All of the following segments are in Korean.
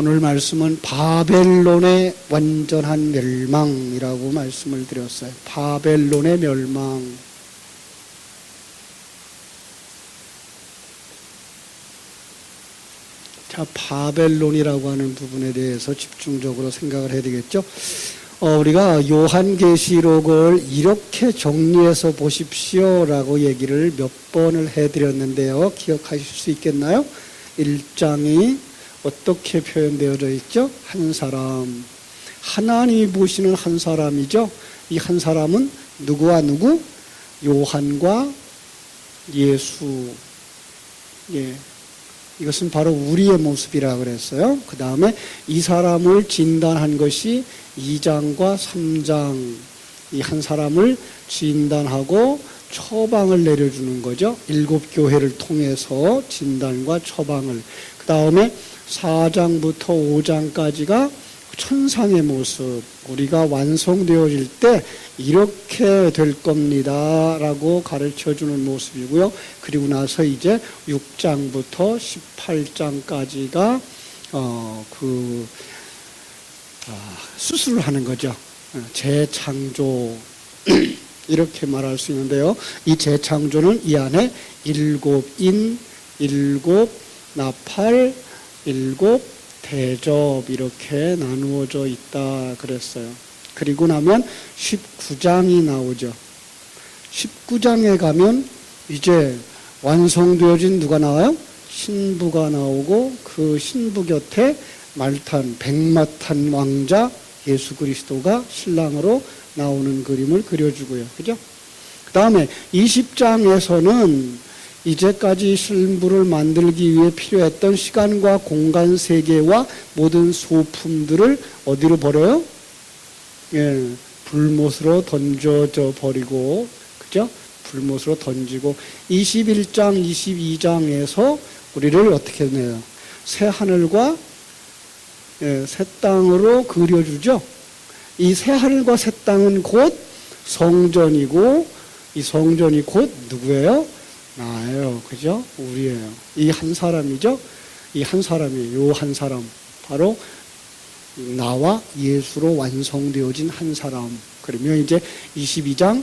오늘 말씀은 바벨론의 완전한 멸망이라고 말씀을 드렸어요. 바벨론의 멸망. 자, 바벨론이라고 하는 부분에 대해서 집중적으로 생각을 해야 되겠죠. 우리가 요한계시록을 이렇게 정리해서 보십시오라고 얘기를 몇 번을 해드렸는데요. 기억하실 수 있겠나요? 1장이 어떻게 표현되어져 있죠? 한 사람, 하나님이 보시는 한 사람이죠. 이 한 사람은 누구와 누구? 요한과 예수. 예. 이것은 바로 우리의 모습이라 그랬어요. 그 다음에 이 사람을 진단한 것이 2장과 3장. 이 한 사람을 진단하고 처방을 내려주는 거죠. 7교회를 통해서 진단과 처방을. 그 다음에 4장부터 5장까지가 천상의 모습. 우리가 완성되어질 때 이렇게 될 겁니다 라고 가르쳐주는 모습이고요. 그리고 나서 이제 6장부터 18장까지가 수술을 하는 거죠. 재창조 이렇게 말할 수 있는데요. 이 재창조는 이 안에 7인, 7 나팔, 7 대접 이렇게 나누어져 있다 그랬어요. 그리고 나면 19장이 나오죠. 19장에 가면 이제 완성되어진 누가 나와요? 신부가 나오고 그 신부 곁에 말탄, 백마탄 왕자 예수 그리스도가 신랑으로 나오는 그림을 그려주고요. 그죠? 그 다음에 20장에서는 이제까지 신부를 만들기 위해 필요했던 시간과 공간 세계와 모든 소품들을 어디로 버려요? 예, 불못으로 던져져 버리고, 그죠? 불못으로 던지고, 21장, 22장에서 우리를 어떻게 해요? 새 하늘과 새 땅으로 그려주죠? 이 새 하늘과 새 땅은 곧 성전이고, 이 성전이 곧 누구예요? 나예요. 그죠? 우리예요. 이 한 사람이죠? 이 한 사람이, 요 한 사람. 바로 나와 예수로 완성되어진 한 사람. 그러면 이제 22장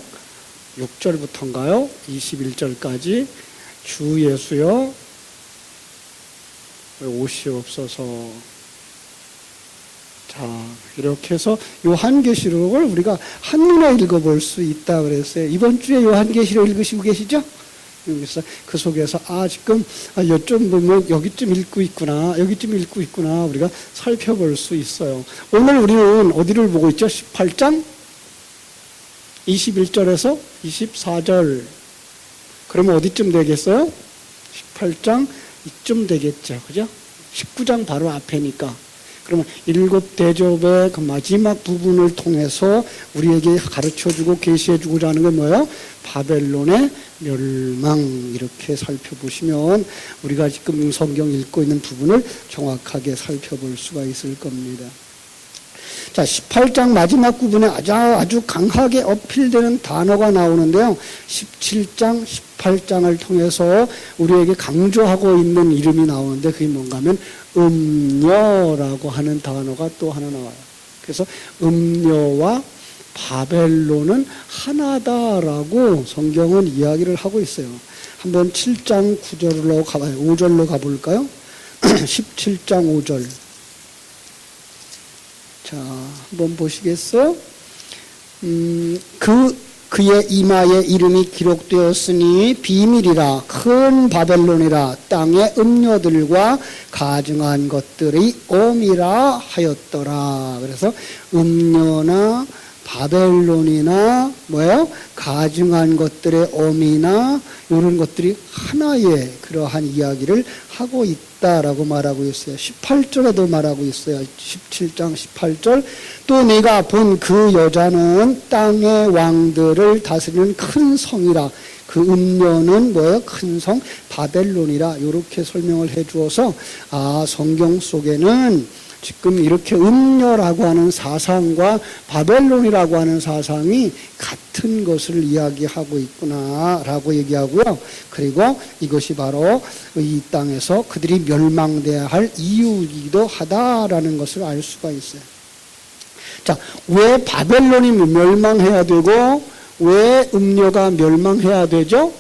6절부터인가요? 21절까지 주 예수여 왜 옷이 없어서. 자, 이렇게 해서 요한계시록을 우리가 한눈에 읽어볼 수 있다 그랬어요. 이번 주에 요한계시록 읽으시고 계시죠? 그래서 그 속에서 지금 요점 보면 여기쯤 읽고 있구나, 여기쯤 읽고 있구나 우리가 살펴볼 수 있어요. 오늘 우리는 어디를 보고 있죠? 18장 21절에서 24절. 그러면 어디쯤 되겠어요? 18장 이쯤 되겠죠. 그죠? 19장 바로 앞에니까. 그러면 7 대접의 그 마지막 부분을 통해서 우리에게 가르쳐주고 계시해주고자 하는 건 뭐예요? 바벨론의 멸망. 이렇게 살펴보시면 우리가 지금 성경 읽고 있는 부분을 정확하게 살펴볼 수가 있을 겁니다. 자, 18장 마지막 부분에 아주 강하게 어필되는 단어가 나오는데요. 17장, 18장을 통해서 우리에게 강조하고 있는 이름이 나오는데 그게 뭔가 하면 음녀라고 하는 단어가 또 하나 나와요. 그래서 음녀와 바벨론은 하나다라고 성경은 이야기를 하고 있어요. 한번 7장 9절로 가봐요. 5절로 가볼까요? 17장 5절. 자, 한번 보시겠어요? 그의 이마에 이름이 기록되었으니 비밀이라 큰 바벨론이라 땅의 음녀들과 가증한 것들이 엄이라 하였더라. 그래서 음녀나 바벨론이나 뭐예요? 가증한 것들의 엄이나 이런 것들이 하나의 그러한 이야기를 하고 있다라고 말하고 있어요. 18절에도 말하고 있어요. 17장 18절. 또 내가 본 그 여자는 땅의 왕들을 다스리는 큰 성이라. 그 음녀는 뭐예요? 큰 성 바벨론이라. 이렇게 설명을 해 주어서 성경 속에는 지금 이렇게 음녀라고 하는 사상과 바벨론이라고 하는 사상이 같은 것을 이야기하고 있구나라고 얘기하고요. 그리고 이것이 바로 이 땅에서 그들이 멸망돼야 할 이유이기도 하다라는 것을 알 수가 있어요. 자, 왜 바벨론이 멸망해야 되고 왜 음녀가 멸망해야 되죠?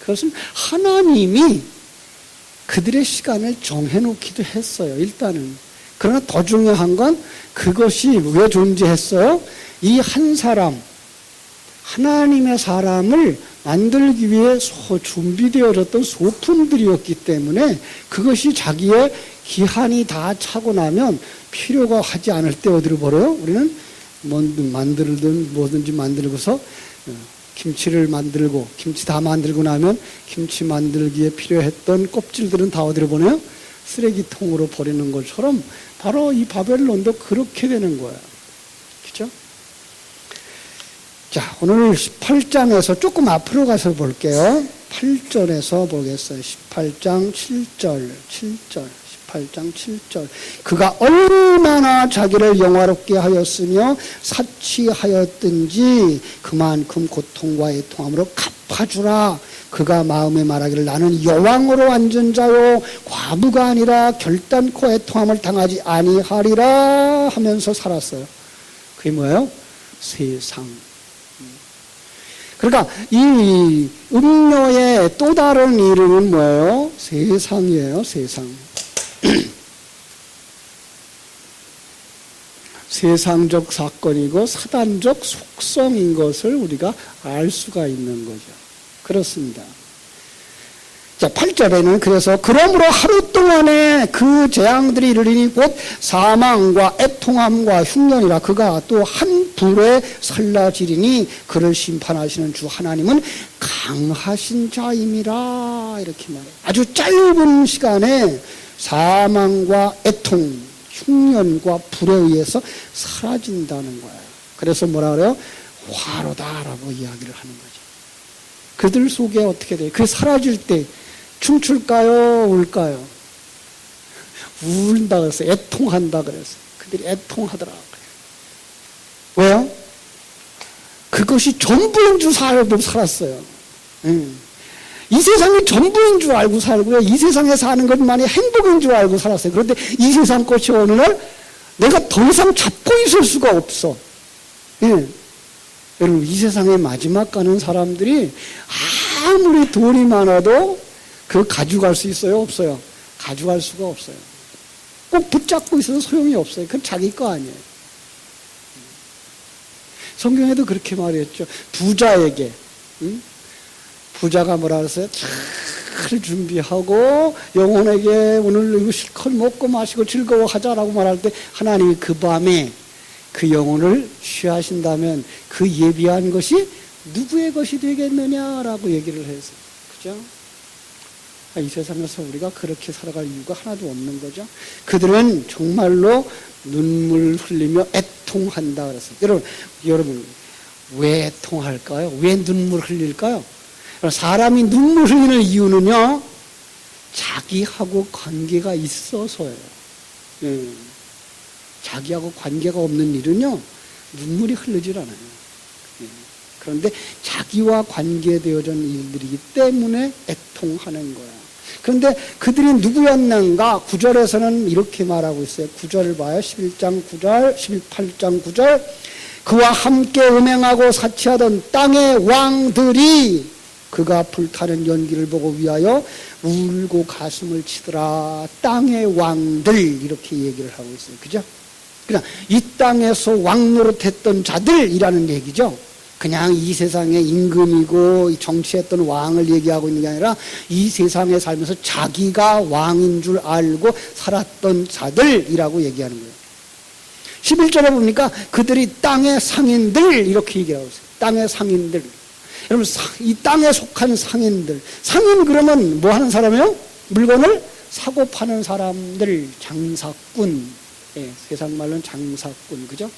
그것은 하나님이 그들의 시간을 정해놓기도 했어요. 일단은. 그러나 더 중요한 건 그것이 왜 존재했어요? 이 한 사람, 하나님의 사람을 만들기 위해 준비되어졌던 소품들이었기 때문에 그것이 자기의 기한이 다 차고 나면 필요가 하지 않을 때 어디로 버려요? 우리는 만들든 뭐든지 만들고서 김치를 만들고 김치 다 만들고 나면 김치 만들기에 필요했던 껍질들은 다 어디로 보내요? 쓰레기통으로 버리는 것처럼 바로 이 바벨론도 그렇게 되는 거예요. 그렇죠? 자, 오늘 18장에서 조금 앞으로 가서 볼게요. 8절에서 보겠어요. 18장 7절. 18장 7절. 그가 얼마나 자기를 영화롭게 하였으며 사치하였든지 그만큼 고통과 애통함으로 갚아주라. 그가 마음에 말하기를 나는 여왕으로 앉은 자요 과부가 아니라 결단코 애통함을 당하지 아니하리라 하면서 살았어요. 그게 뭐예요? 세상. 그러니까 이 음녀의 또 다른 이름은 뭐예요? 세상이에요. 세상. 세상적 사건이고 사단적 속성인 것을 우리가 알 수가 있는 거죠. 그렇습니다. 자, 8절에는 그래서 그러므로 하루 동안에 그 재앙들이 이르리니 곧 사망과 애통함과 흉년이라. 그가 또 한 불에 살라지리니 그를 심판하시는 주 하나님은 강하신 자임이라. 이렇게 말해요. 아주 짧은 시간에 사망과 애통, 흉년과 불에 의해서 사라진다는 거예요. 그래서 뭐라 그래요? 화로다라고 이야기를 하는 거죠. 그들 속에 어떻게 돼요? 그 사라질 때 춤출까요? 울까요? 울다 그랬어요. 애통한다 그랬어요. 그들이 애통하더라고요. 왜요? 그것이 전부인 줄 알고 살았어요. 이 세상이 전부인 줄 알고 살고요. 이 세상에 사는 것만이 행복인 줄 알고 살았어요. 그런데 이 세상 것이 어느 날 내가 더 이상 잡고 있을 수가 없어. 예. 여러분, 이 세상에 마지막 가는 사람들이 아무리 돈이 많아도 그걸 가져갈 수 있어요? 없어요? 가져갈 수가 없어요. 꼭 붙잡고 있어도 소용이 없어요. 그건 자기 거 아니에요. 성경에도 그렇게 말했죠. 부자에게. 부자가 뭐라 그랬어요? 잘 준비하고 영혼에게 오늘 이거 실컷 먹고 마시고 즐거워하자라고 말할 때 하나님이 그 밤에 그 영혼을 취하신다면 그 예비한 것이 누구의 것이 되겠느냐라고 얘기를 했어요. 그죠? 이 세상에서 우리가 그렇게 살아갈 이유가 하나도 없는 거죠. 그들은 정말로 눈물 흘리며 애통한다 그랬어요. 여러분 왜 애통할까요? 왜 눈물 흘릴까요? 사람이 눈물 흘리는 이유는요, 자기하고 관계가 있어서예요. 예. 자기하고 관계가 없는 일은요, 눈물이 흐르질 않아요. 예. 그런데 자기와 관계되어진 일들이기 때문에 애통하는 거야. 그런데 그들이 누구였는가? 9절에서는 이렇게 말하고 있어요. 9절을 봐요. 11장 9절, 18장 9절. 그와 함께 음행하고 사치하던 땅의 왕들이 그가 불타는 연기를 보고 위하여 울고 가슴을 치더라. 땅의 왕들 이렇게 얘기를 하고 있어요. 그죠? 그냥 이 땅에서 왕노릇했던 자들이라는 얘기죠. 그냥 이 세상의 임금이고 정치했던 왕을 얘기하고 있는 게 아니라 이 세상에 살면서 자기가 왕인 줄 알고 살았던 자들이라고 얘기하는 거예요. 11절에 보니까 그들이 땅의 상인들 이렇게 얘기하고 있어요. 땅의 상인들. 여러분, 이 땅에 속한 상인들. 상인 그러면 뭐 하는 사람이에요? 물건을 사고 파는 사람들, 장사꾼. 예, 세상 말로는 장사꾼. 그죠?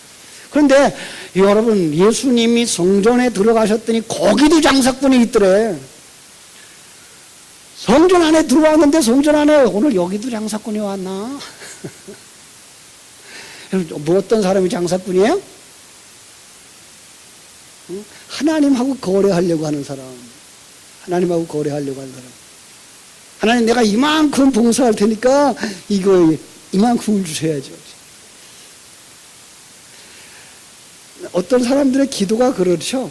그런데 여러분, 예수님이 성전에 들어가셨더니 거기도 장사꾼이 있더래. 성전 안에 들어왔는데 성전 안에 오늘 여기도 장사꾼이 왔나? 뭐 어떤 사람이 장사꾼이에요? 하나님하고 거래하려고 하는 사람. 하나님하고 거래하려고 하는 사람. 하나님, 내가 이만큼 봉사할 테니까 이거 이만큼을 주셔야죠. 어떤 사람들의 기도가 그렇죠.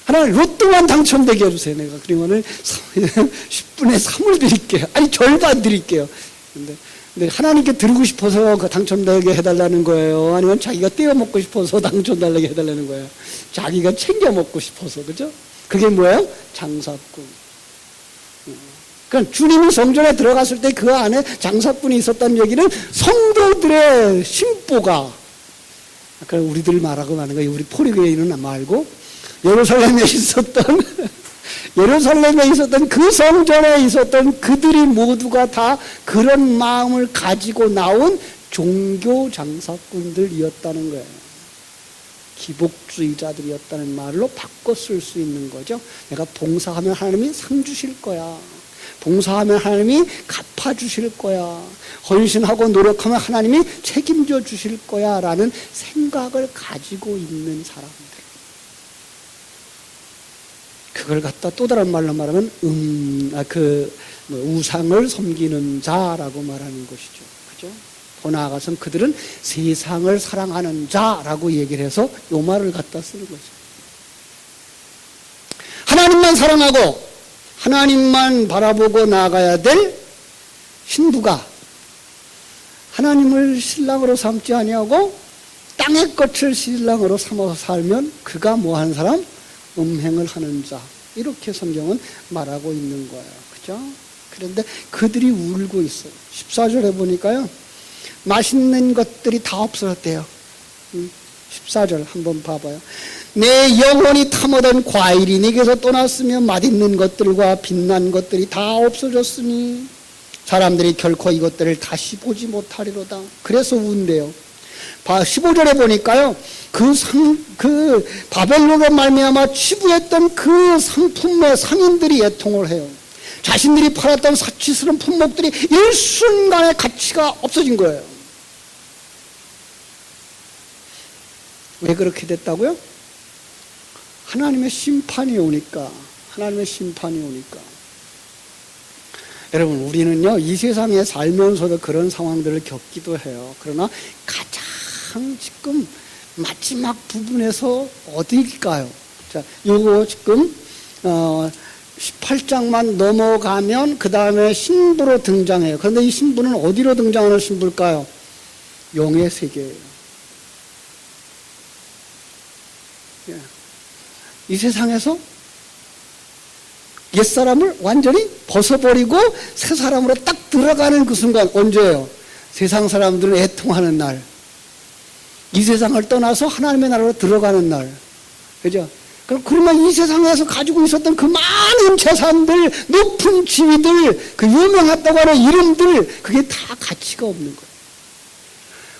하나님, 로또만 당첨되게 해주세요. 내가 그러면은 10분의 3을 드릴게요. 아니, 절반 드릴게요. 근데 하나님께 드리고 싶어서 그 당첨되게 해달라는 거예요? 아니면 자기가 떼어 먹고 싶어서 당첨되게 해달라는 거예요? 자기가 챙겨 먹고 싶어서, 그죠? 그게 뭐예요? 장사꾼. 그러니까 주님이 성전에 들어갔을 때 그 안에 장사꾼이 있었다는 얘기는 성도들의 심보가, 아까 우리들 말하고 하는 거예요. 우리 포리교회는 말고 예루살렘에 있었던 그 성전에 있었던 그들이 모두가 다 그런 마음을 가지고 나온 종교 장사꾼들이었다는 거예요. 기복주의자들이었다는 말로 바꿔 쓸 수 있는 거죠. 내가 봉사하면 하나님이 상 주실 거야. 봉사하면 하나님이 갚아주실 거야. 헌신하고 노력하면 하나님이 책임져 주실 거야. 라는 생각을 가지고 있는 사람들. 그걸 갖다 또 다른 말로 말하면 우상을 섬기는 자라고 말하는 것이죠. 그죠? 더 나아가서는 그들은 세상을 사랑하는 자라고 얘기를 해서 이 말을 갖다 쓰는 거죠. 하나님만 사랑하고 하나님만 바라보고 나아가야 될 신부가 하나님을 신랑으로 삼지 아니하고 땅의 것을 신랑으로 삼아서 살면 그가 뭐하는 사람? 음행을 하는 자. 이렇게 성경은 말하고 있는 거예요. 그죠? 그런데 그들이 울고 있어요. 14절에 보니까요. 맛있는 것들이 다 없어졌대요. 14절 한번 봐봐요. 내 영혼이 탐하던 과일이 내게서 떠났으며 맛있는 것들과 빛난 것들이 다 없어졌으니 사람들이 결코 이것들을 다시 보지 못하리로다. 그래서 운대요. 15절에 보니까요. 그 바벨론으로 말미암아 취부했던 그 상품의 상인들이 애통을 해요. 자신들이 팔았던 사치스러운 품목들이 일순간에 가치가 없어진 거예요. 왜 그렇게 됐다고요? 하나님의 심판이 오니까. 하나님의 심판이 오니까. 여러분, 우리는요, 이 세상에 살면서도 그런 상황들을 겪기도 해요. 그러나 가장 지금 마지막 부분에서 어디일까요? 자, 요거 지금 18장만 넘어가면 그 다음에 신부로 등장해요. 그런데 이 신부는 어디로 등장하는 신부일까요? 영의 세계예요. 이 세상에서 옛사람을 완전히 벗어버리고 새 사람으로 딱 들어가는 그 순간, 언제예요? 세상 사람들은 애통하는 날. 이 세상을 떠나서 하나님의 나라로 들어가는 날. 그죠? 그러면 이 세상에서 가지고 있었던 그 많은 재산들, 높은 지위들, 그 유명했다고 하는 이름들, 그게 다 가치가 없는 거예요.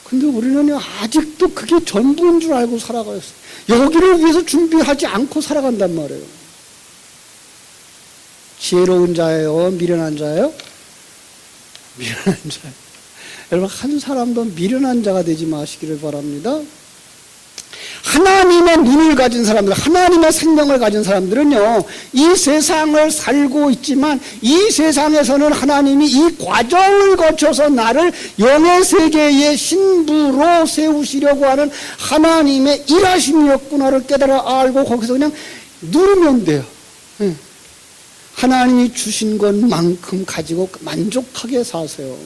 근데 우리는 아직도 그게 전부인 줄 알고 살아가고 있어요. 여기를 위해서 준비하지 않고 살아간단 말이에요. 지혜로운 자예요? 미련한 자예요? 미련한 자예요. 여러분, 한 사람도 미련한 자가 되지 마시기를 바랍니다. 하나님의 눈을 가진 사람들, 하나님의 생명을 가진 사람들은요, 이 세상을 살고 있지만 이 세상에서는 하나님이 이 과정을 거쳐서 나를 영의 세계의 신부로 세우시려고 하는 하나님의 일하심이었구나를 깨달아 알고 거기서 그냥 누르면 돼요. 하나님이 주신 것만큼 가지고 만족하게 사세요.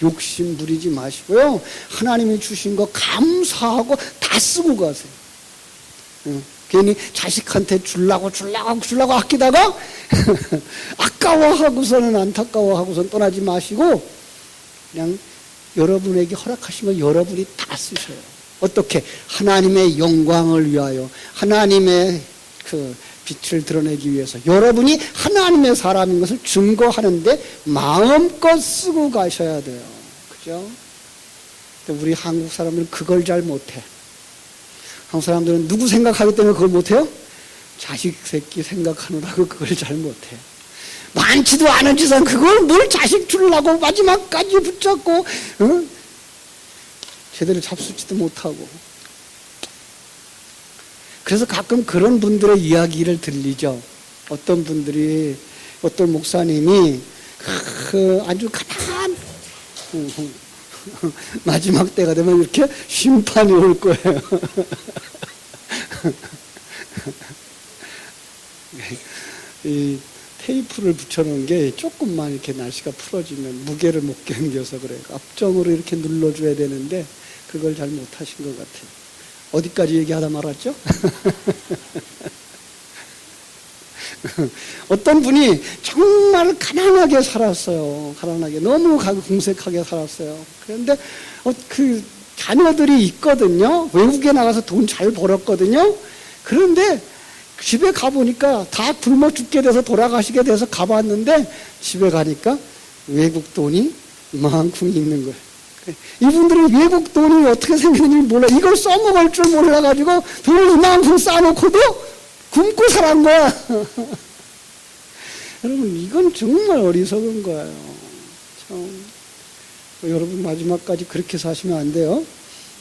욕심 부리지 마시고요. 하나님이 주신 거 감사하고 다 쓰고 가세요. 괜히 자식한테 주려고 아끼다가 아까워하고서는 안타까워하고서는 떠나지 마시고 그냥 여러분에게 허락하신 거 여러분이 다 쓰셔요. 어떻게? 하나님의 영광을 위하여, 하나님의 그 빛을 드러내기 위해서 여러분이 하나님의 사람인 것을 증거하는데 마음껏 쓰고 가셔야 돼요. 그죠? 근데 우리 한국 사람들은 그걸 잘 못해. 한국 사람들은 누구 생각하기 때문에 그걸 못해요? 자식 새끼 생각하느라고 그걸 잘 못해. 많지도 않은 짓은 그걸 뭘 자식 주려고 마지막까지 붙잡고, 제대로 잡수지도 못하고. 그래서 가끔 그런 분들의 이야기를 들리죠. 어떤 분들이, 어떤 목사님이 아주 가난 마지막 때가 되면 이렇게 심판이 올 거예요. 이 테이프를 붙여놓은 게 조금만 이렇게 날씨가 풀어지면 무게를 못 견뎌서 그래요. 앞정으로 이렇게 눌러줘야 되는데 그걸 잘 못하신 것 같아요. 어디까지 얘기하다 말았죠? 어떤 분이 정말 가난하게 살았어요. 가난하게, 너무 궁색하게 살았어요. 그런데 그 자녀들이 있거든요. 외국에 나가서 돈 잘 벌었거든요. 그런데 집에 가보니까 다 굶어 죽게 돼서 돌아가시게 돼서 가봤는데 집에 가니까 외국 돈이 이만큼 있는 거예요. 이분들은 외국 돈이 어떻게 생겼는지 몰라. 이걸 써먹을 줄 몰라가지고 돈을 이만큼 쌓아놓고도 굶고 살은 거야. 여러분, 이건 정말 어리석은 거예요. 참. 여러분, 마지막까지 그렇게 사시면 안 돼요.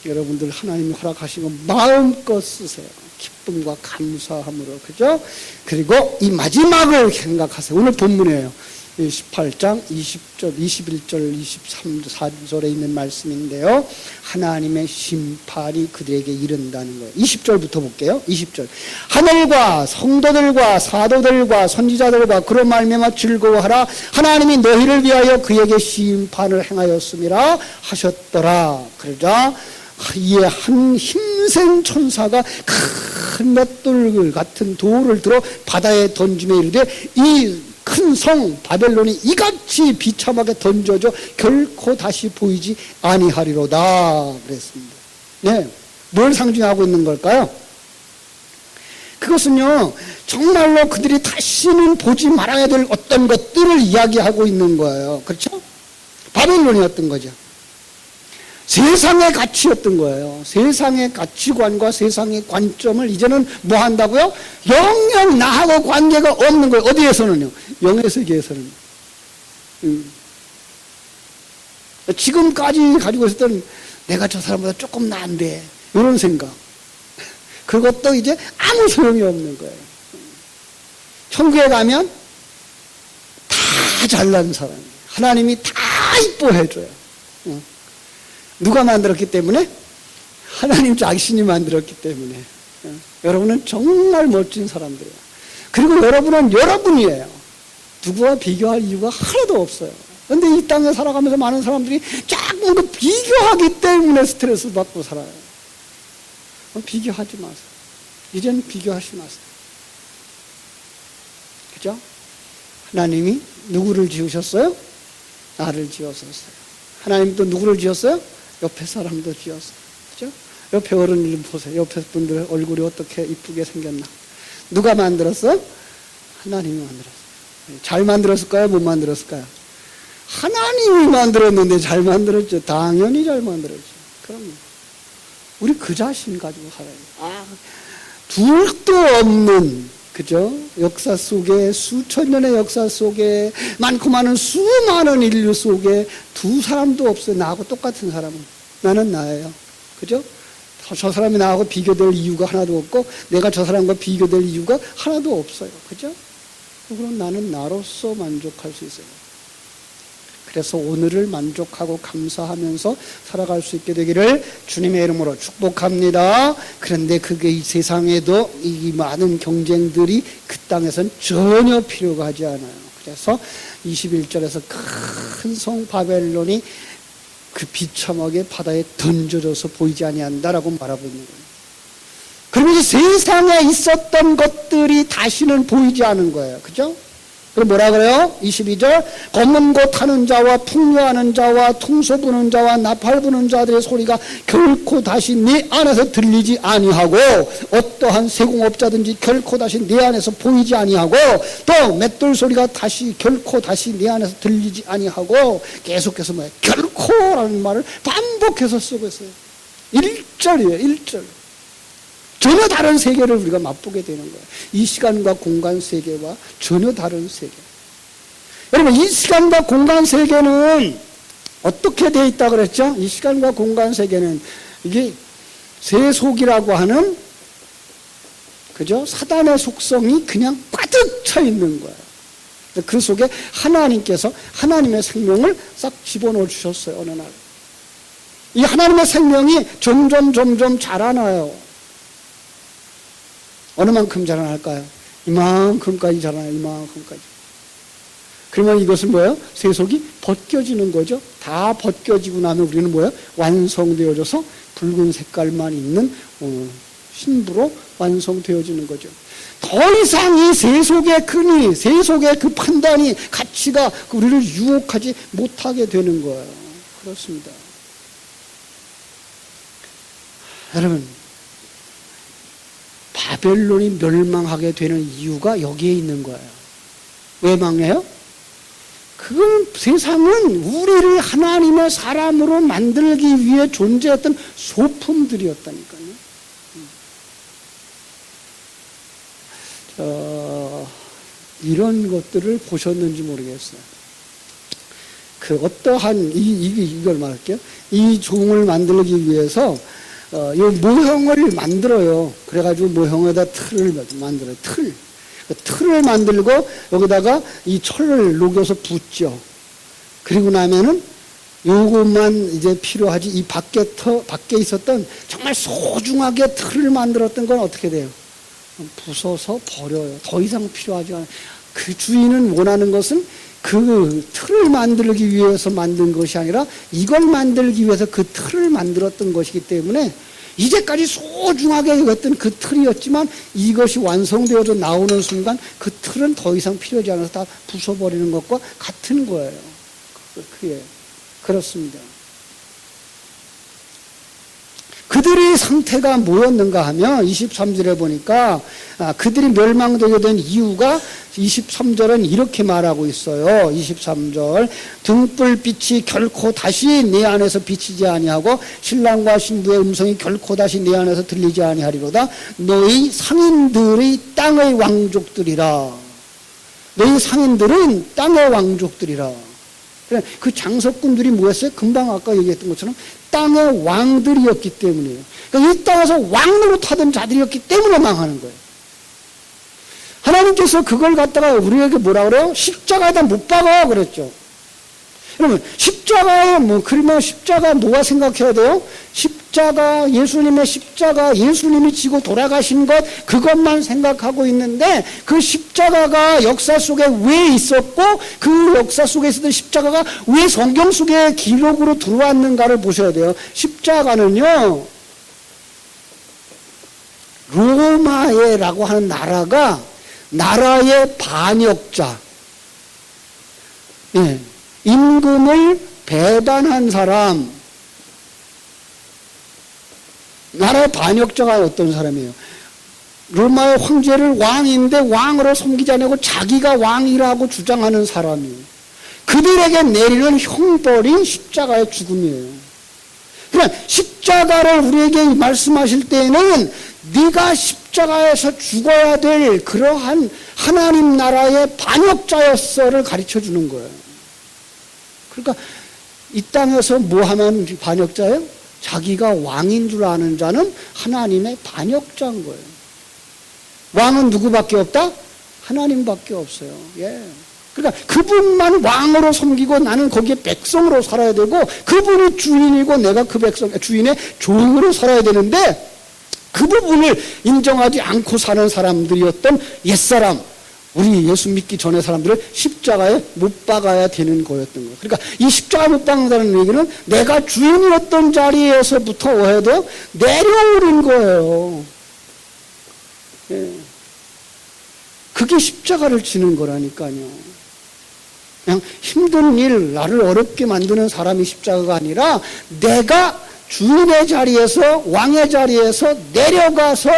여러분들 하나님이 허락하신 거 마음껏 쓰세요. 기쁨과 감사함으로. 그죠? 그리고 이 마지막을 생각하세요. 오늘 본문이에요. 18장 20절, 21절, 23절에 있는 말씀인데요. 하나님의 심판이 그들에게 이른다는 거예요. 20절부터 볼게요. 20절. 하늘과 성도들과 사도들과 선지자들과 그로 말미암아 즐거워하라. 하나님이 너희를 위하여 그에게 심판을 행하였음이라 하셨더라. 그러자 이에 한 힘센 천사가 큰 맷돌 같은 돌을 들어 바다에 던지며 이르되 이 큰 성 바벨론이 이같이 비참하게 던져져 결코 다시 보이지 아니하리로다 그랬습니다. 네, 뭘 상징하고 있는 걸까요? 그것은요, 정말로 그들이 다시는 보지 말아야 될 어떤 것들을 이야기하고 있는 거예요. 그렇죠? 바벨론이었던 거죠. 세상의 가치였던 거예요. 세상의 가치관과 세상의 관점을 이제는 뭐 한다고요? 영영 나하고 관계가 없는 거예요. 어디에서는요? 영의 세계에서는. 지금까지 가지고 있었던 내가 저 사람보다 조금 나은데 이런 생각. 그것도 이제 아무 소용이 없는 거예요. 천국에 가면 다 잘난 사람이에요. 하나님이 다 이뻐해줘요. 누가 만들었기 때문에? 하나님 자신이 만들었기 때문에. 여러분은 정말 멋진 사람들이에요. 그리고 여러분은 여러분이에요. 누구와 비교할 이유가 하나도 없어요. 그런데 이 땅에 살아가면서 많은 사람들이 자꾸 그 비교하기 때문에 스트레스 받고 살아요. 비교하지 마세요. 이제는 비교하지 마세요. 그죠? 하나님이 누구를 지으셨어요? 나를 지으셨어요. 하나님 또 누구를 지었어요? 옆에 사람도 지었어요. 그죠? 옆에 어른들 보세요. 옆에 분들 얼굴이 어떻게 이쁘게 생겼나. 누가 만들었어? 하나님이 만들었어요. 잘 만들었을까요? 못 만들었을까요? 하나님이 만들었는데 잘 만들었죠. 당연히 잘 만들었죠. 그럼요. 우리 그 자신 가지고 살아요. 둘도 없는, 그죠? 역사 속에, 수천 년의 역사 속에, 많고 많은 수많은 인류 속에 두 사람도 없어요. 나하고 똑같은 사람은. 나는 나예요. 그죠? 저 사람이 나하고 비교될 이유가 하나도 없고, 내가 저 사람과 비교될 이유가 하나도 없어요. 그죠? 그럼 나는 나로서 만족할 수 있어요. 그래서 오늘을 만족하고 감사하면서 살아갈 수 있게 되기를 주님의 이름으로 축복합니다. 그런데 그게 이 세상에도 이 많은 경쟁들이 그 땅에선 전혀 필요가 하지 않아요. 그래서 21절에서 큰 성 바벨론이 그 비참하게 바다에 던져져서 보이지 아니한다라고 말하고 있는 거예요. 그러면서 세상에 있었던 것들이 다시는 보이지 않은 거예요. 그죠? 그럼 뭐라 그래요? 22절. 검은 고 타는 자와 풍요하는 자와 통소 부는 자와 나팔 부는 자들의 소리가 결코 다시 네 안에서 들리지 아니하고, 어떠한 세공업자든지 결코 다시 네 안에서 보이지 아니하고, 또 맷돌 소리가 결코 다시 네 안에서 들리지 아니하고, 계속해서 뭐예요? 결코라는 말을 반복해서 쓰고 있어요. 1절이에요. 1절. 전혀 다른 세계를 우리가 맛보게 되는 거예요. 이 시간과 공간 세계와 전혀 다른 세계. 여러분, 이 시간과 공간 세계는 어떻게 돼 있다 그랬죠? 이 시간과 공간 세계는 이게 세속이라고 하는 그죠? 사단의 속성이 그냥 가득 차 있는 거예요. 그 속에 하나님께서 하나님의 생명을 싹 집어넣어 주셨어요. 어느 날. 이 하나님의 생명이 점점 자라나요. 어느 만큼 자라날까요? 이만큼까지 자라나요. 이만큼까지. 그러면 이것은 뭐예요? 세속이 벗겨지는 거죠. 다 벗겨지고 나면 우리는 뭐예요? 완성되어져서 붉은 색깔만 있는 신부로 완성되어지는 거죠. 더 이상 이 세속의 근위, 세속의 그 판단이, 가치가 우리를 유혹하지 못하게 되는 거예요. 그렇습니다. 여러분, 바벨론이 멸망하게 되는 이유가 여기에 있는 거예요. 왜 망해요? 그건 세상은 우리를 하나님의 사람으로 만들기 위해 존재했던 소품들이었다니까요. 이런 것들을 보셨는지 모르겠어요. 그 어떠한 이걸 말할게요. 이 종을 만들기 위해서 이 모형을 만들어요. 그래가지고 모형에다 틀을 만들어요. 그 틀을 만들고 여기다가 이 철을 녹여서 붓죠. 그리고 나면은 요것만 이제 필요하지. 이 밖에 있었던 정말 소중하게 틀을 만들었던 건 어떻게 돼요? 부숴서 버려요. 더 이상 필요하지 않아요. 그 주인은 원하는 것은 그 틀을 만들기 위해서 만든 것이 아니라 이걸 만들기 위해서 그 틀을 만들었던 것이기 때문에 이제까지 소중하게 여겼던 그 틀이었지만 이것이 완성되어져 나오는 순간 그 틀은 더 이상 필요하지 않아서 다 부숴버리는 것과 같은 거예요. 그렇습니다. 그들의 상태가 뭐였는가 하면 23절에 보니까 그들이 멸망되게 된 이유가 23절은 이렇게 말하고 있어요. 23절 등불빛이 결코 다시 내 안에서 비치지 아니하고 신랑과 신부의 음성이 결코 다시 내 안에서 들리지 아니하리로다. 너희 상인들의 땅의 왕족들이라. 너희 상인들은 땅의 왕족들이라. 그 장석군들이 뭐였어요? 금방 아까 얘기했던 것처럼 땅의 왕들이었기 때문이에요. 그러니까 이 땅에서 왕 노릇하던 자들이었기 때문에 망하는 거예요. 하나님께서 그걸 갖다가 우리에게 뭐라 그래요? 십자가에다 못 박아 그랬죠. 여러분, 십자가에 그러면 십자가 뭐가 생각해야 돼요? 십자가, 예수님의 십자가, 예수님이 지고 돌아가신 것, 그것만 생각하고 있는데 그 십자가가 역사 속에 왜 있었고 그 역사 속에 있었던 십자가가 왜 성경 속에 기록으로 들어왔는가를 보셔야 돼요. 십자가는요, 로마에라고 하는 나라가 나라의 반역자, 예. 임금을 배반한 사람, 나라의 반역자가 어떤 사람이에요? 로마의 황제를 왕인데 왕으로 섬기지 않고 자기가 왕이라고 주장하는 사람이에요. 그들에게 내리는 형벌이 십자가의 죽음이에요. 그러니까 십자가를 우리에게 말씀하실 때에는 네가 십자가에서 죽어야 될 그러한 하나님 나라의 반역자였어를 가르쳐 주는 거예요. 그러니까 이 땅에서 뭐 하면 반역자예요? 자기가 왕인 줄 아는 자는 하나님의 반역자인 거예요. 왕은 누구밖에 없다? 하나님밖에 없어요. 예. 그러니까 그분만 왕으로 섬기고 나는 거기에 백성으로 살아야 되고 그분이 주인이고 내가 그 주인의 종으로 살아야 되는데 그 부분을 인정하지 않고 사는 사람들이었던 옛사람, 우리 예수 믿기 전의 사람들을 십자가에 못 박아야 되는 거였던 거예요. 그러니까 이 십자가에 못 박는다는 얘기는 내가 주인이었던 자리에서부터 해야 돼요? 내려오는 거예요. 예. 그게 십자가를 지는 거라니까요. 그냥 힘든 일, 나를 어렵게 만드는 사람이 십자가가 아니라 내가 주인의 자리에서, 왕의 자리에서 내려가서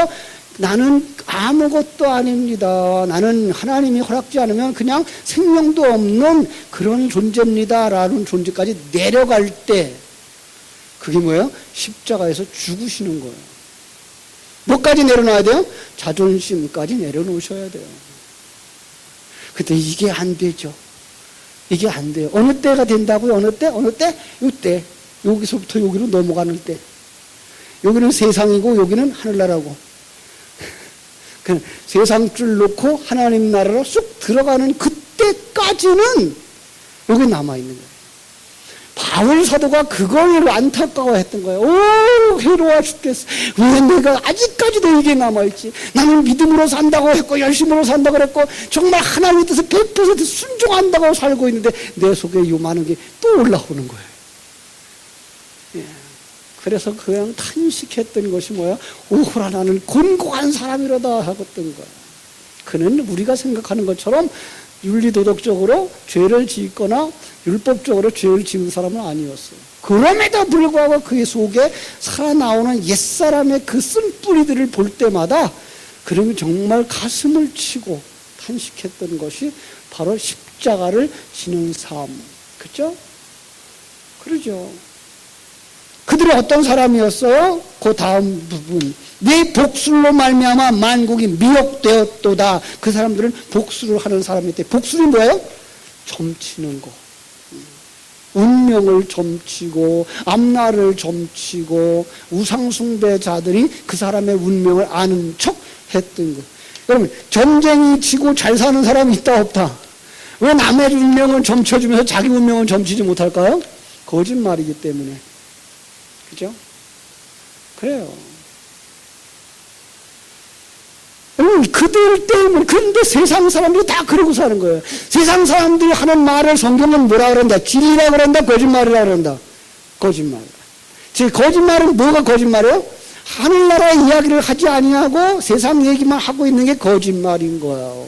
나는 아무것도 아닙니다. 나는 하나님이 허락지 않으면 그냥 생명도 없는 그런 존재입니다. 라는 존재까지 내려갈 때 그게 뭐예요? 십자가에서 죽으시는 거예요. 뭐까지 내려놔야 돼요? 자존심까지 내려놓으셔야 돼요. 근데 이게 안 되죠. 이게 안 돼요. 어느 때가 된다고요? 어느 때? 어느 때? 이때. 여기서부터 여기로 넘어가는 때. 여기는 세상이고 여기는 하늘나라고. 세상 줄 놓고 하나님 나라로 쑥 들어가는 그때까지는 여기 남아있는 거예요. 바울 사도가 그걸 안타까워했던 거예요. 오, 괴로워 죽겠어. 왜 내가 아직까지도 이게 남아있지? 나는 믿음으로 산다고 했고 열심으로 산다고 그랬고 정말 하나님의 뜻에 100% 순종한다고 살고 있는데 내 속에 이 많은 게 또 올라오는 거예요. 예. 그래서 그냥 탄식했던 것이 뭐야? 오호라 나는 곤고한 사람이로다 하였던 거야. 그는 우리가 생각하는 것처럼 윤리도덕적으로 죄를 짓거나 율법적으로 죄를 지은 사람은 아니었어요. 그럼에도 불구하고 그의 속에 살아나오는 옛사람의 그 쓴뿌리들을 볼 때마다 그러면 정말 가슴을 치고 탄식했던 것이 바로 십자가를 지는 삶. 그렇죠? 그러죠. 그들이 어떤 사람이었어요? 그 다음 부분. 네 복술로 말미암아 만국이 미혹되었도다. 그 사람들은 복술을 하는 사람인데 복술이 뭐예요? 점치는 거. 운명을 점치고 앞날을 점치고 우상숭배자들이 그 사람의 운명을 아는 척 했던 거. 여러분 전쟁이 치고 잘 사는 사람이 있다 없다? 왜 남의 운명을 점쳐주면서 자기 운명을 점치지 못할까요? 거짓말이기 때문에. 그죠? 그래요. 그들 때문에, 그런데 세상 사람들이 다 그러고 사는 거예요. 세상 사람들이 하는 말을 성경은 뭐라 그런다? 진리라 그런다? 거짓말이라 그런다? 거짓말. 즉, 거짓말은 뭐가 거짓말이에요? 하늘나라의 이야기를 하지 아니하고 세상 얘기만 하고 있는 게 거짓말인 거예요.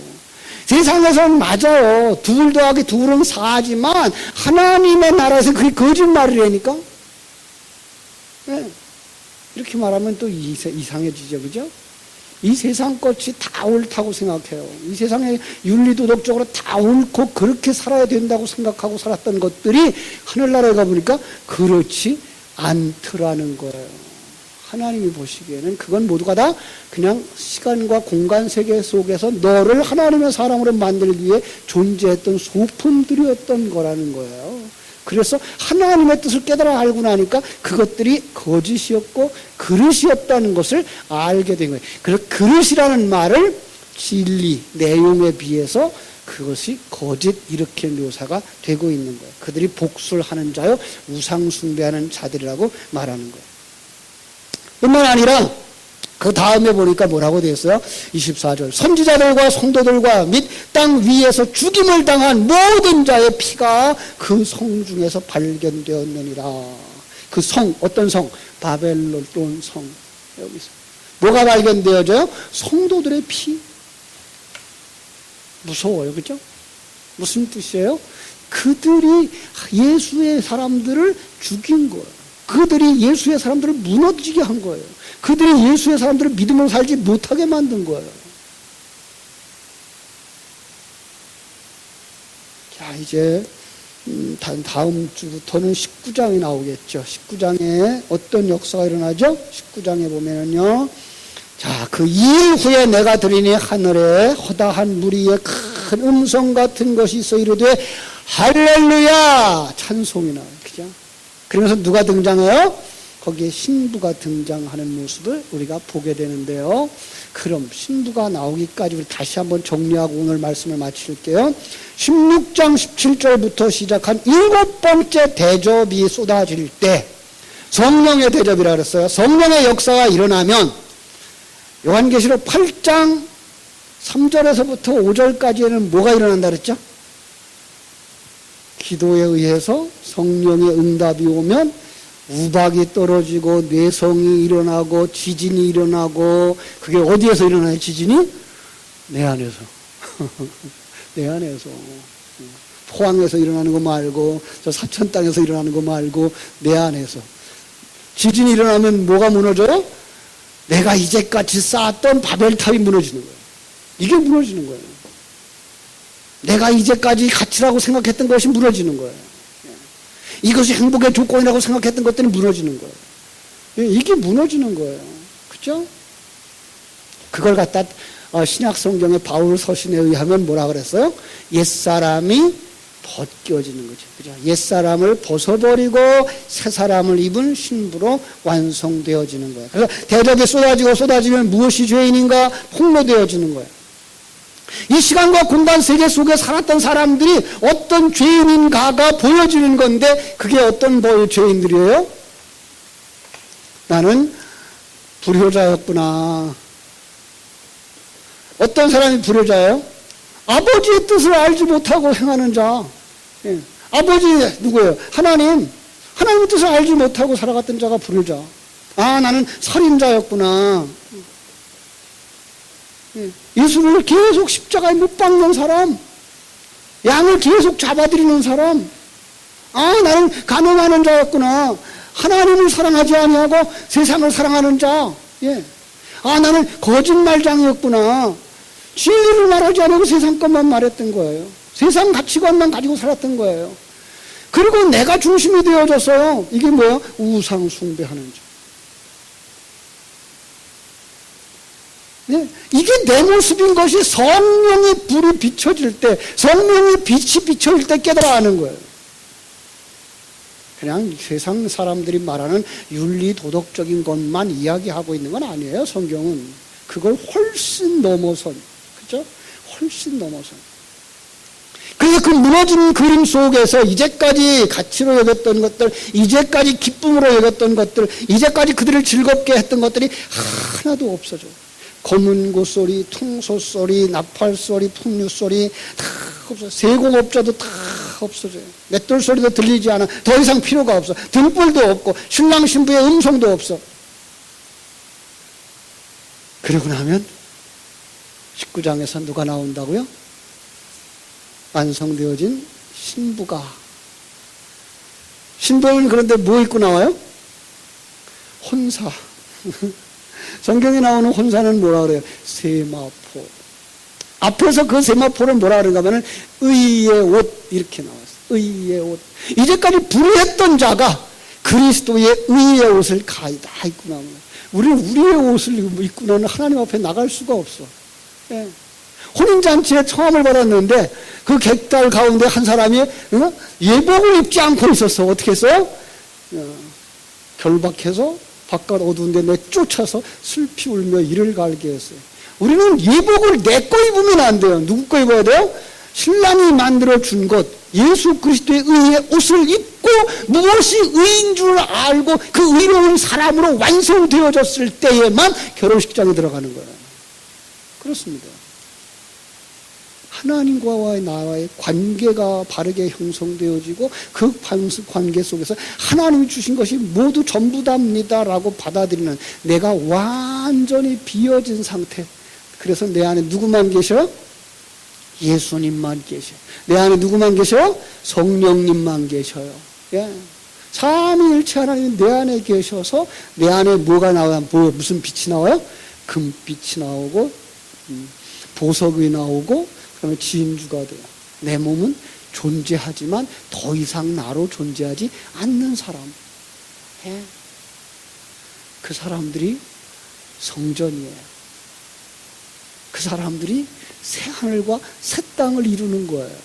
세상에서는 맞아요. 2 더하기 2는 4지만 하나님의 나라에서 그게 거짓말이라니까? 네. 이렇게 말하면 또 이상해지죠, 그죠? 이 세상 것이 다 옳다고 생각해요. 이 세상에 윤리도덕적으로 다 옳고 그렇게 살아야 된다고 생각하고 살았던 것들이 하늘나라에 가보니까 그렇지 않더라는 거예요. 하나님이 보시기에는 그건 모두가 다 그냥 시간과 공간 세계 속에서 너를 하나님의 사람으로 만들기 위해 존재했던 소품들이었던 거라는 거예요. 그래서 하나님의 뜻을 깨달아 알고 나니까 그것들이 거짓이었고 그릇이었다는 것을 알게 된 거예요. 그래서 그릇이라는 말을 진리, 내용에 비해서 그것이 거짓 이렇게 묘사가 되고 있는 거예요. 그들이 복술하는 자요 우상숭배하는 자들이라고 말하는 거예요. 뿐만 아니라 그 다음에 보니까 뭐라고 되어 있어요? 24절. 선지자들과 성도들과 및 땅 위에서 죽임을 당한 모든 자의 피가 그 성 중에서 발견되었느니라. 그 성, 어떤 성? 바벨론 성. 여기서. 뭐가 발견되어져요? 성도들의 피. 무서워요. 그죠? 무슨 뜻이에요? 그들이 예수의 사람들을 죽인 거예요. 그들이 예수의 사람들을 무너지게 한 거예요. 그들이 예수의 사람들을 믿음으로 살지 못하게 만든 거예요. 자, 이제 다음 주부터는 19장이 나오겠죠. 19장에 어떤 역사가 일어나죠? 19장에 보면은요. 자, 그 2일 후에 내가 들으니 하늘에 허다한 무리의 큰 음성 같은 것이 있어 이르되 할렐루야 찬송이 나와요. 그죠? 그러면서 누가 등장해요? 거기에 신부가 등장하는 모습을 우리가 보게 되는데요. 그럼 신부가 나오기까지 우리 다시 한번 정리하고 오늘 말씀을 마칠게요. 16장 17절부터 시작한 7번째 대접이 쏟아질 때 성령의 대접이라 그랬어요. 성령의 역사가 일어나면 요한계시록 8장 3절에서부터 5절까지에는 뭐가 일어난다 그랬죠? 기도에 의해서 성령의 응답이 오면 우박이 떨어지고 뇌성이 일어나고 지진이 일어나고 그게 어디에서 일어나요? 지진이? 내 안에서. 내 안에서. 포항에서 일어나는 거 말고 저 사천 땅에서 일어나는 거 말고 내 안에서. 지진이 일어나면 뭐가 무너져요? 내가 이제까지 쌓았던 바벨탑이 무너지는 거예요. 이게 무너지는 거예요. 내가 이제까지 가치라고 생각했던 것이 무너지는 거예요. 이것이 행복의 조건이라고 생각했던 것들이 무너지는 거예요. 이게 무너지는 거예요. 그죠? 그걸 갖다 신약 성경의 바울 서신에 의하면 뭐라 그랬어요? 옛사람이 벗겨지는 거죠. 그죠? 옛사람을 벗어버리고 새 사람을 입은 신부로 완성되어지는 거예요. 그래서 대적이 쏟아지면 무엇이 죄인인가? 폭로되어지는 거예요. 이 시간과 공간 세계 속에 살았던 사람들이 어떤 죄인인가가 보여지는 건데 그게 어떤 죄인들이에요? 나는 불효자였구나. 어떤 사람이 불효자예요? 아버지의 뜻을 알지 못하고 행하는 자. 예. 아버지 누구예요? 하나님의 뜻을 알지 못하고 살아갔던 자가 불효자. 아, 나는 살인자였구나. 예. 예수를 계속 십자가에 못 박는 사람, 양을 계속 잡아들이는 사람. 아, 나는 간음하는 자였구나. 하나님을 사랑하지 아니하고 세상을 사랑하는 자. 예. 아, 나는 거짓말장이었구나. 진리를 말하지 않고 세상 것만 말했던 거예요. 세상 가치관만 가지고 살았던 거예요. 그리고 내가 중심이 되어졌어요. 이게 뭐예요? 우상 숭배하는 자. 네? 이게 내 모습인 것이 성령의 불이 비춰질 때, 성령의 빛이 비춰질 때 깨달아가는 거예요. 그냥 세상 사람들이 말하는 윤리 도덕적인 것만 이야기하고 있는 건 아니에요. 성경은 그걸 훨씬 넘어선, 그죠? 훨씬 넘어선. 그래서 그 무너진 그림 속에서 이제까지 가치로 여겼던 것들, 이제까지 기쁨으로 여겼던 것들, 이제까지 그들을 즐겁게 했던 것들이 하나도 없어져. 검은고 소리, 통소 소리, 나팔 소리, 풍류 소리 다 없어. 세공업자도 다 없어져요. 맷돌 소리도 들리지 않아. 더 이상 필요가 없어. 등불도 없고 신랑 신부의 음성도 없어. 그러고 나면 19장에서 누가 나온다고요? 완성되어진 신부가. 신부는 그런데 뭐 입고 나와요? 혼사. 성경에 나오는 혼사는 뭐라 그래요? 세마포. 앞에서 그 세마포를 뭐라 그런가 하면 의의 옷 이렇게 나왔어요. 의의 옷. 이제까지 불의했던 자가 그리스도의 의의 옷을 다 입고 나옵니다. 우리는 우리의 옷을 입고 나는 하나님 앞에 나갈 수가 없어. 예. 혼인잔치에 청함을 받았는데 그 객달 가운데 한 사람이 예복을 입지 않고 있었어. 어떻게 했어요? 결박해서 바깥 어두운데 내쫓아서 슬피 울며 이를 갈게 했어요. 우리는 예복을 내 거 입으면 안 돼요. 누구 거 입어야 돼요? 신랑이 만들어준 것, 예수 그리스도의 의의 옷을 입고 무엇이 의인 줄 알고 그 의로운 사람으로 완성되어졌을 때에만 결혼식장에 들어가는 거예요. 그렇습니다. 하나님과의 나와의 관계가 바르게 형성되어지고 그 관계 속에서 하나님이 주신 것이 모두 전부답니다라고 받아들이는 내가 완전히 비어진 상태. 그래서 내 안에 누구만 계셔? 예수님만 계셔. 내 안에 누구만 계셔? 성령님만 계셔요. 예. 삼위일체 하나님 내 안에 계셔서 내 안에 뭐가 나와요? 무슨 빛이 나와요? 금빛이 나오고 보석이 나오고 그러면 진주가 돼요. 내 몸은 존재하지만 더 이상 나로 존재하지 않는 사람. 예. 그 사람들이 성전이에요. 그 사람들이 새 하늘과 새 땅을 이루는 거예요.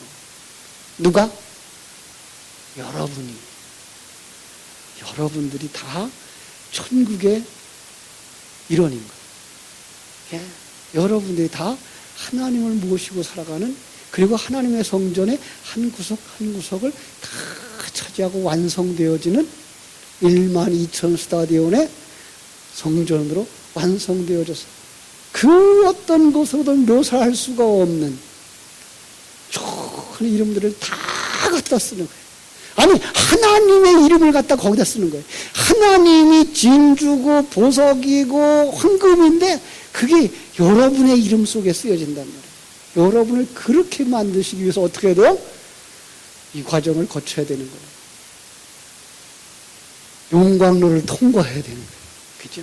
누가? 여러분들이 다 천국의 일원인 거예요. 예. 여러분들이 다 하나님을 모시고 살아가는, 그리고 하나님의 성전의 한 구석 한 구석을 다 차지하고 완성되어지는 12,000 스타디온의 성전으로 완성되어졌어요. 그 어떤 것으로도 묘사할 수가 없는 좋은 이름들을 다 갖다 쓰는 거예요. 아니, 하나님의 이름을 갖다 거기다 쓰는 거예요. 하나님이 진주고 보석이고 황금인데 그게 여러분의 이름 속에 쓰여진단 말이에요. 여러분을 그렇게 만드시기 위해서 어떻게 해야 돼요? 이 과정을 거쳐야 되는 거예요. 용광로를 통과해야 되는 거예요. 그죠?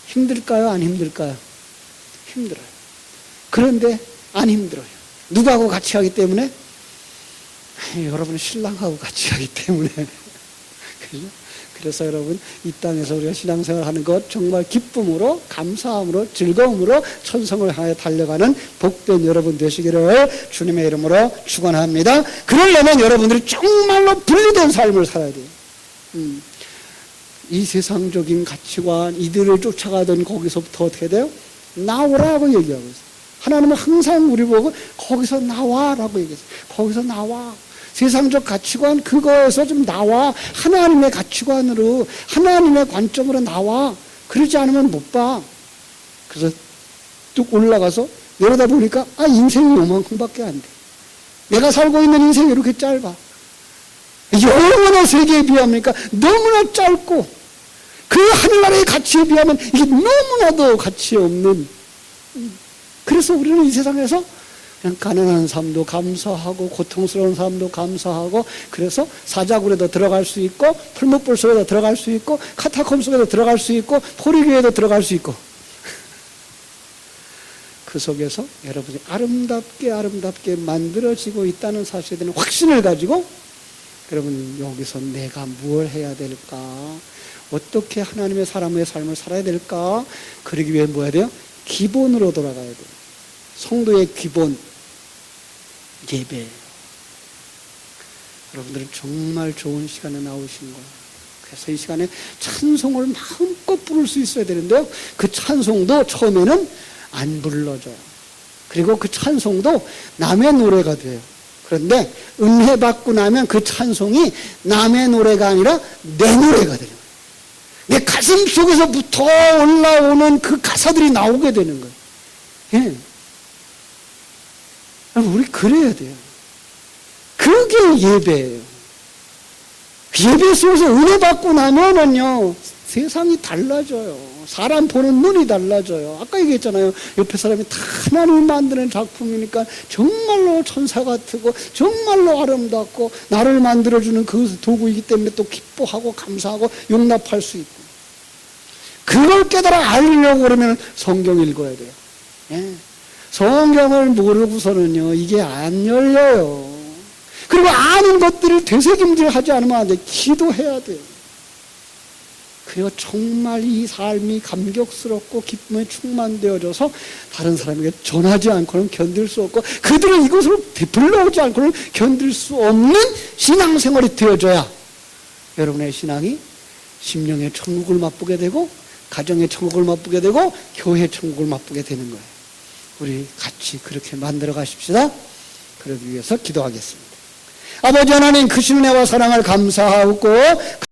힘들까요? 안 힘들까요? 힘들어요. 그런데 안 힘들어요. 누구하고 같이 하기 때문에? 여러분 신랑하고 같이 하기 때문에. 그죠? 그래서 여러분 이 땅에서 우리가 신앙생활 하는 것 정말 기쁨으로 감사함으로 즐거움으로 천성을 향해 달려가는 복된 여러분 되시기를 주님의 이름으로 축원합니다. 그러려면 여러분들이 정말로 분리된 삶을 살아야 돼요. 이 세상적인 가치관 이들을 쫓아가던 거기서부터 어떻게 돼요? 나오라고 얘기하고 있어요. 하나님은 항상 우리 보고 거기서 나와라고 얘기했어요. 거기서 나와. 세상적 가치관 그거에서 좀 나와. 하나님의 가치관으로 하나님의 관점으로 나와. 그러지 않으면 못 봐. 그래서 뚝 올라가서 내려다 보니까 인생이 요만큼밖에 안 돼. 내가 살고 있는 인생이 이렇게 짧아. 영원한 세계에 비하니까 너무나 짧고 그 하늘나라의 가치에 비하면 이게 너무나도 가치 없는. 그래서 우리는 이 세상에서 그냥 가난한 삶도 감사하고 고통스러운 삶도 감사하고 그래서 사자굴에도 들어갈 수 있고 풀목불 속에도 들어갈 수 있고 카타콤 속에도 들어갈 수 있고 포리교에도 들어갈 수 있고 그 속에서 여러분이 아름답게 만들어지고 있다는 사실에 대한 확신을 가지고 여러분 여기서 내가 무엇을 해야 될까? 어떻게 하나님의 사람의 삶을 살아야 될까? 그러기 위해 뭐 해야 돼요? 기본으로 돌아가야 돼요. 성도의 기본 예배. 여러분들은 정말 좋은 시간에 나오신 거예요. 그래서 이 시간에 찬송을 마음껏 부를 수 있어야 되는데요. 그 찬송도 처음에는 안 불러져요. 그리고 그 찬송도 남의 노래가 돼요. 그런데 은혜 받고 나면 그 찬송이 남의 노래가 아니라 내 노래가 돼요. 내 가슴 속에서부터 올라오는 그 가사들이 나오게 되는 거예요. 예. 우리 그래야 돼요. 그게 예배예요. 예배 속에서 은혜 받고 나면은요, 세상이 달라져요. 사람 보는 눈이 달라져요. 아까 얘기했잖아요. 옆에 사람이 다 하나님을 만드는 작품이니까 정말로 천사 같고 정말로 아름답고 나를 만들어주는 그 도구이기 때문에 또 기뻐하고 감사하고 용납할 수 있고 그걸 깨달아 알려고 그러면 성경 읽어야 돼요. 예. 성경을 모르고서는요 이게 안 열려요. 그리고 아는 것들을 되새김질하지 않으면 안 돼. 기도해야 돼요. 그리고 정말 이 삶이 감격스럽고 기쁨에 충만되어져서 다른 사람에게 전하지 않고는 견딜 수 없고 그들은 이것으로 불러오지 않고는 견딜 수 없는 신앙생활이 되어져야 여러분의 신앙이 심령의 천국을 맛보게 되고 가정의 천국을 맛보게 되고 교회의 천국을 맛보게 되는 거예요. 우리 같이 그렇게 만들어 가십시다. 그러기 위해서 기도하겠습니다. 아버지 하나님, 크신 은혜와 사랑을 감사하고